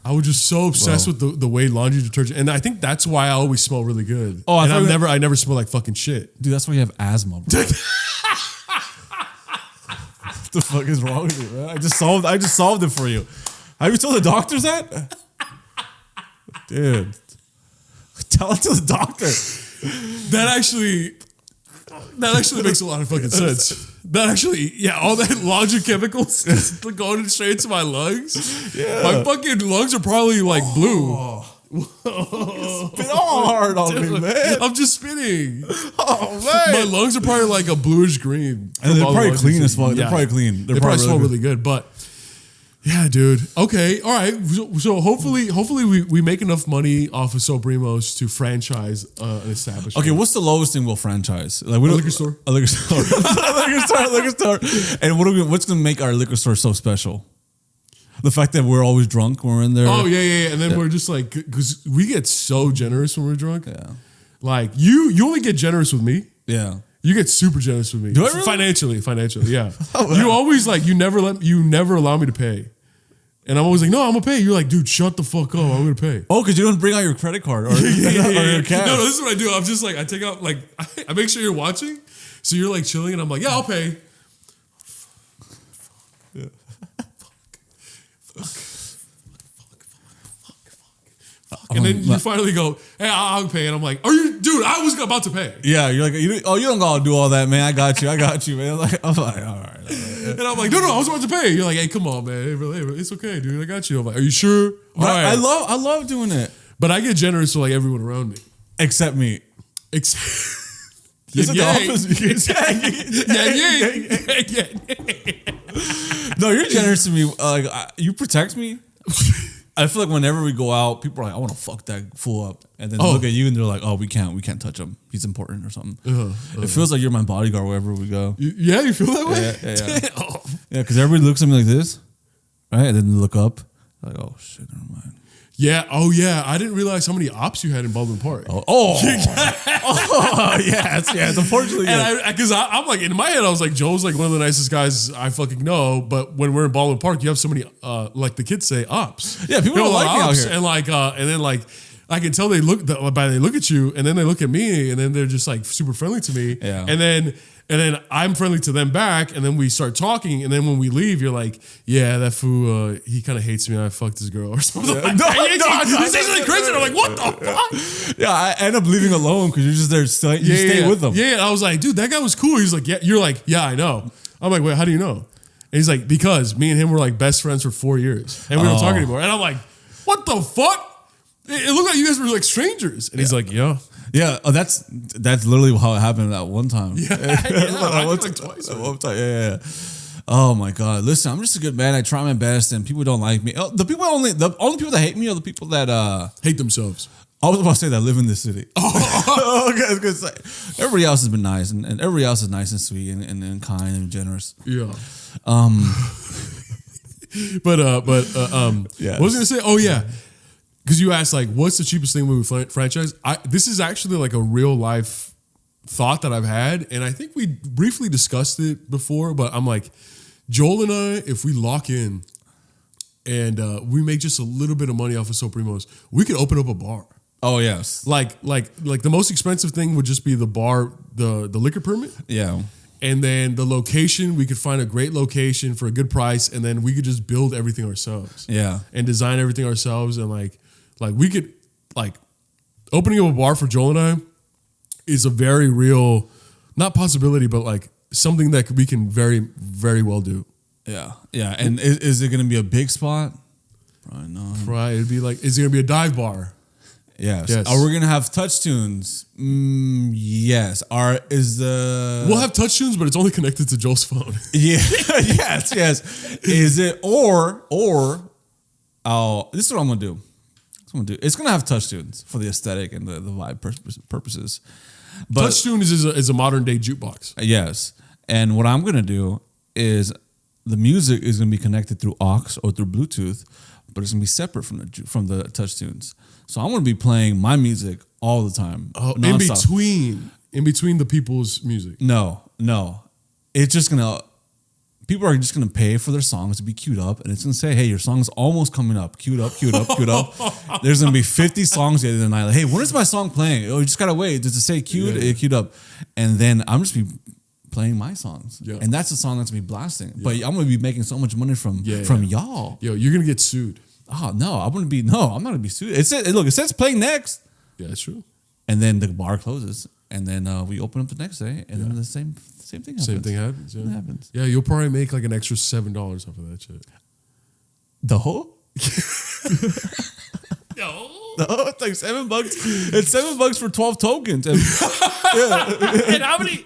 I was just so obsessed with the way laundry detergent, and I think that's why I always smell really good. Oh, I never smell like fucking shit, dude. That's why you have asthma, bro. What the fuck is wrong with you, man? I just solved it for you. Have you told the doctors that? Dude. Tell it to the doctor. That actually makes a lot of fucking sense. That actually, yeah, all that laundry chemicals just going straight into my lungs. Yeah. My fucking lungs are probably like blue. Spit all hard on me, man. I'm just spitting. Oh, man. My lungs are probably like a bluish green. And they're probably clean as fuck. They're probably clean. They probably smell really good, but yeah, dude. Okay, all right. So hopefully we make enough money off of Primos to franchise an establishment. Okay, what's the lowest thing we'll franchise? Like a liquor store. A liquor store. a liquor store. And what's going to make our liquor store so special? The fact that we're always drunk when we're in there. Oh yeah. And then we're just like, because we get so generous when we're drunk. Yeah. Like you only get generous with me. Yeah. You get super generous with me. Do I really? Financially, yeah. You always like you never allow me to pay. And I'm always like, no, I'm gonna pay. You're like, dude, shut the fuck up. I'm gonna pay. Oh, because you don't bring out your credit card or your cash. No, this is what I do. I'm just like, I take out like, I make sure you're watching. So you're like chilling, and I'm like, yeah, I'll pay. Yeah. And then you finally go, hey, I'll pay. And I'm like, are you, dude, I was about to pay. Yeah, you're like, you don't gotta do all that, man. I got you, man. I'm like, all right. And I'm like, no, I was about to pay. You're like, hey, come on, man. It's okay, dude. I got you. I'm like, are you sure? All right. I love doing it. But I get generous to like everyone around me. Except me. Yeah. No, you're generous to me. Like you protect me. I feel like whenever we go out, people are like, I want to fuck that fool up. And then look at you and they're like, oh, we can't touch him. He's important or something. It feels like you're my bodyguard wherever we go. Yeah, you feel that way? Yeah, because everybody looks at me like this, right? And then they look up, like, oh, shit, never mind. Yeah. Oh, yeah. I didn't realize how many ops you had in Baldwin Park. Yes. Unfortunately, because I'm like in my head, I was like, Joe's like one of the nicest guys I fucking know. But when we're in Baldwin Park, you have so many, like the kids say, ops. Yeah, people don't like me out here. And like, and then like, I can tell they look at you, and then they look at me, and then they're just like super friendly to me. Yeah. And then I'm friendly to them back, and then we start talking, and then when we leave, you're like, yeah, that fool, he kind of hates me. I fucked his girl or something. Yeah. No, you say something crazy, and I'm like, what the fuck? Yeah, I end up leaving alone because you're just there. You stay with them. Yeah, and I was like, dude, that guy was cool. He's like, yeah. You're like, yeah, I know. I'm like, wait, how do you know? And he's like, because me and him were like best friends for 4 years, and we don't talk anymore. And I'm like, what the fuck? It looked like you guys were like strangers. And he's like, yeah. Yeah, that's literally how it happened that one time. Yeah, like twice. One time, yeah. Oh my God! Listen, I'm just a good man. I try my best, and people don't like me. The only people that hate me are the people that hate themselves. I was about to say that live in this city. Okay, everybody else has been nice, and everybody else is nice and sweet and kind and generous. Yeah. But what was I gonna say? Oh yeah. Because you asked, like, what's the cheapest thing when we franchise? This is actually like a real life thought that I've had. And I think we briefly discussed it before, but I'm like, Joel and I, if we lock in and we make just a little bit of money off of So Primos, we could open up a bar. Oh yes. Like the most expensive thing would just be the bar, the liquor permit. Yeah. And then the location, we could find a great location for a good price, and then we could just build everything ourselves. Yeah. And design everything ourselves, and like we could opening up a bar for Joel and I is a very real, not possibility, but like something that we can very, very well do. Yeah. Yeah. And is it going to be a big spot? Probably not. Right. It'd be like, is it going to be a dive bar? Yes. Are we gonna have touch tunes? Yes. We'll have touch tunes, but it's only connected to Joel's phone. Yeah. yes. Is it or this is what I'm gonna do. It's gonna have touch tunes for the aesthetic and the vibe purposes. But touch tune is a modern day jukebox. Yes. And what I'm gonna do is the music is gonna be connected through aux or through Bluetooth, but it's gonna be separate from the touch tunes. So I'm gonna be playing my music all the time. Oh, in between the people's music. No. It's just gonna. People are just gonna pay for their songs to be queued up, and it's gonna say, "Hey, your song's almost coming up. Queued up. There's gonna be 50 songs the other night. Like, hey, when is my song playing? Oh, you just gotta wait. Does it say queued? Yeah. Queued up, and then I'm just be playing my songs, and that's the song that's gonna be blasting. Yeah. But I'm gonna be making so much money from y'all. Yo, you're gonna get sued. Oh no, I'm not gonna be sued. It says playing next. Yeah, that's true. And then the bar closes, and then we open up the next day, and then the same thing happens. Same thing happens. Yeah. It happens. Yeah, you'll probably make like an extra $7 off of that shit. The whole? No, it's like $7. It's $7 for 12 tokens. And, and how many?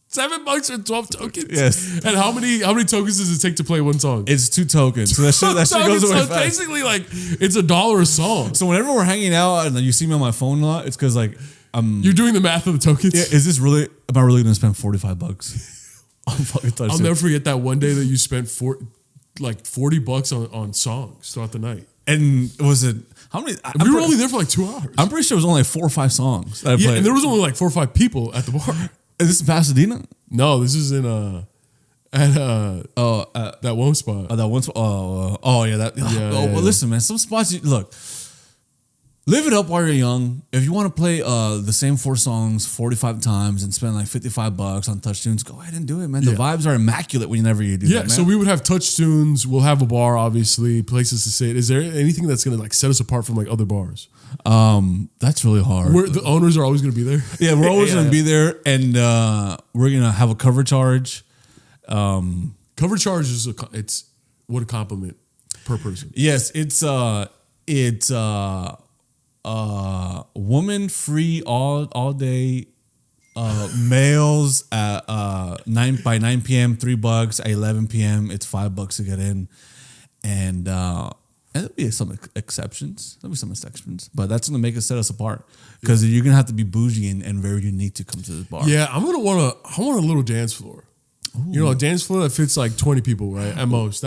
$7 for 12 tokens. Yes. And how many tokens does it take to play one song? It's 2 tokens. So that shit goes away fast. Basically, like it's $1 a song. So whenever we're hanging out and you see me on my phone a lot, it's because like you're doing the math of the tokens. Yeah. Am I really gonna spend $45 on fucking touch? I'll never forget that one day that you spent $40 on songs throughout the night. And was it how many? We were only there for like 2 hours. I'm pretty sure it was only like 4 or 5 songs that I played. And there was only like 4 or 5 people at the bar. Is this in Pasadena? No, this is in that one spot. That one spot. Well, listen, man. Some spots. Look, live it up while you're young. If you want to play the same 4 songs 45 times and spend like $55 on touch tunes, go ahead and do it, man. The vibes are immaculate whenever you do that. Yeah. So we would have touch tunes. We'll have a bar, obviously, places to sit. Is there anything that's gonna like set us apart from like other bars? That's really hard. The owners are always going to be there. Yeah, we're always going to be there, and we're going to have a cover charge. Cover charge is it's what a compliment per person. Yes, it's woman free all day. Males at 9 p.m. $3. At 11 p.m. it's $5 to get in, and there'll be some exceptions. But that's going to set us apart because you're going to have to be bougie and very unique to come to this bar. Yeah, I want a little dance floor. Ooh. You know, a dance floor that fits like 20 people, right? At most.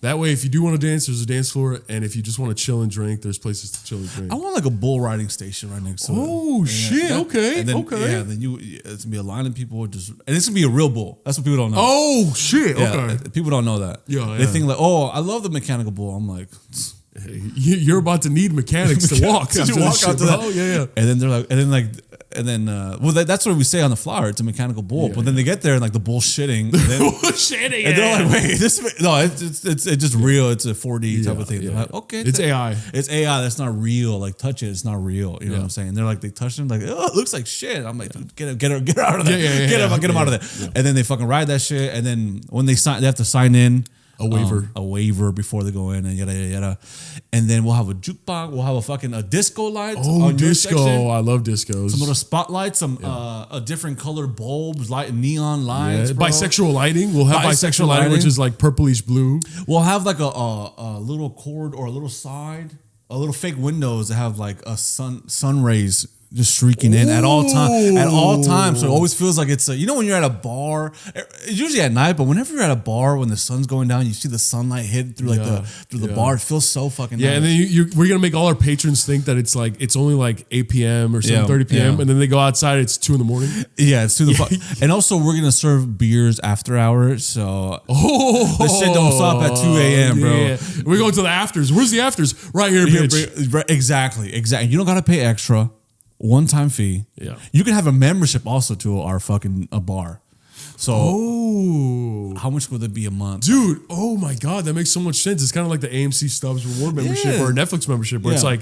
That way, if you do want to dance, there's a dance floor. And if you just want to chill and drink, there's places to chill and drink. I want like a bull riding station right next to it. Oh, shit. Okay. Then it's going to be a line of people and it's going to be a real bull. That's what people don't know. Oh, shit. Okay. People don't know that. They think like, oh, I love the mechanical bull. I'm like, hey, you're about to need mechanics to walk. After that. Oh, yeah. And then they're like, that's what we say on the flower. It's a mechanical bull. But then they get there and like the bull's shitting. And then, and they're like, wait, it's just real. It's a 4D type of thing. They're like, okay. It's AI. It's AI. That's not real. Like touch it. It's not real. You know what I'm saying? They're like, they touch them like, oh, it looks like shit. I'm like, dude, get her out of there. Get him out of there. Yeah. And then they fucking ride that shit. And then when they have to sign in. A waiver before they go in and yada, yada, yada. And then we'll have a jukebox. We'll have a disco light. Oh, disco. I love discos. Some little spotlights, a different colored bulbs, neon lights. Yeah. Bisexual lighting. We'll have bisexual lighting, which is like purplish blue. We'll have like a little cord or a little side, a little fake windows that have like a sun rays just shrieking in at all time. At all times, so it always feels like it's you know when you're at a bar. It's usually at night, but whenever you're at a bar when the sun's going down, you see the sunlight hit through like the bar. It feels so fucking nice. And then we're gonna make all our patrons think that it's like it's only like 8 p.m. or 7:30 p.m. and then they go outside. It's 2 a.m. Yeah, it's 2 and also we're gonna serve beers after hours. So this shit don't stop at 2 a.m. bro. Yeah. We're going to the afters. Where's the afters? Right here, bitch. Exactly. You don't gotta pay extra. One-time fee. Yeah. You can have a membership also to our fucking bar. So how much would it be a month? Dude, oh my God, that makes so much sense. It's kind of like the AMC Stubs reward membership or a Netflix membership where it's like,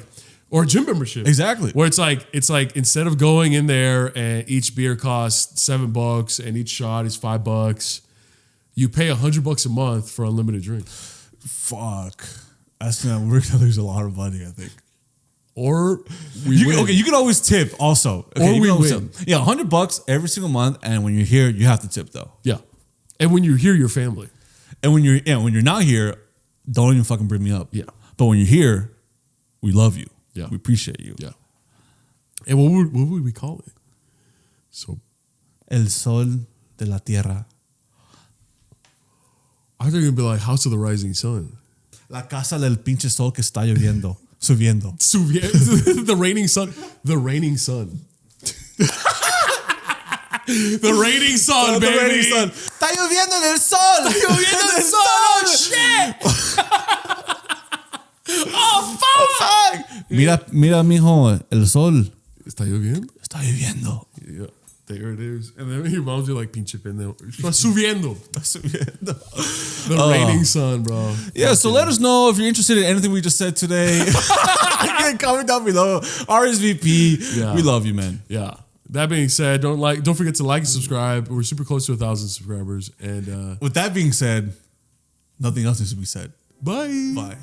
or a gym membership. Exactly. Where it's like instead of going in there and each beer costs $7 and each shot is $5, you pay $100 a month for unlimited drinks. Fuck. We're gonna lose a lot of money, I think. Or win. Okay, you can always tip also. Okay, or we win. Yeah, $100 every single month, and when you're here, you have to tip though. Yeah, and when you're here, your family. And when you're not here, don't even fucking bring me up. Yeah, but when you're here, we love you. Yeah, we appreciate you. Yeah. And what would we call it? So, El Sol de la Tierra. I think it'd be like House of the Rising Sun. La casa del pinche sol que está lloviendo. Subiendo. The raining sun. The raining sun. The raining sun, baby. The raining sun. Está lloviendo en el sol. Está lloviendo en el sol. Oh, shit. Oh, fuck. Mira, mijo, el sol. ¿Está lloviendo? Está lloviendo. Yeah. There it is. And then your mom's like, pinche pendejo. Está subiendo. Está subiendo. The raining sun, bro. Yeah, so let us know if you're interested in anything we just said today. Comment down below. RSVP. Yeah. We love you, man. Yeah. That being said, don't forget to like and subscribe. We're super close to 1,000 subscribers. And with that being said, nothing else needs to be said. Bye. Bye.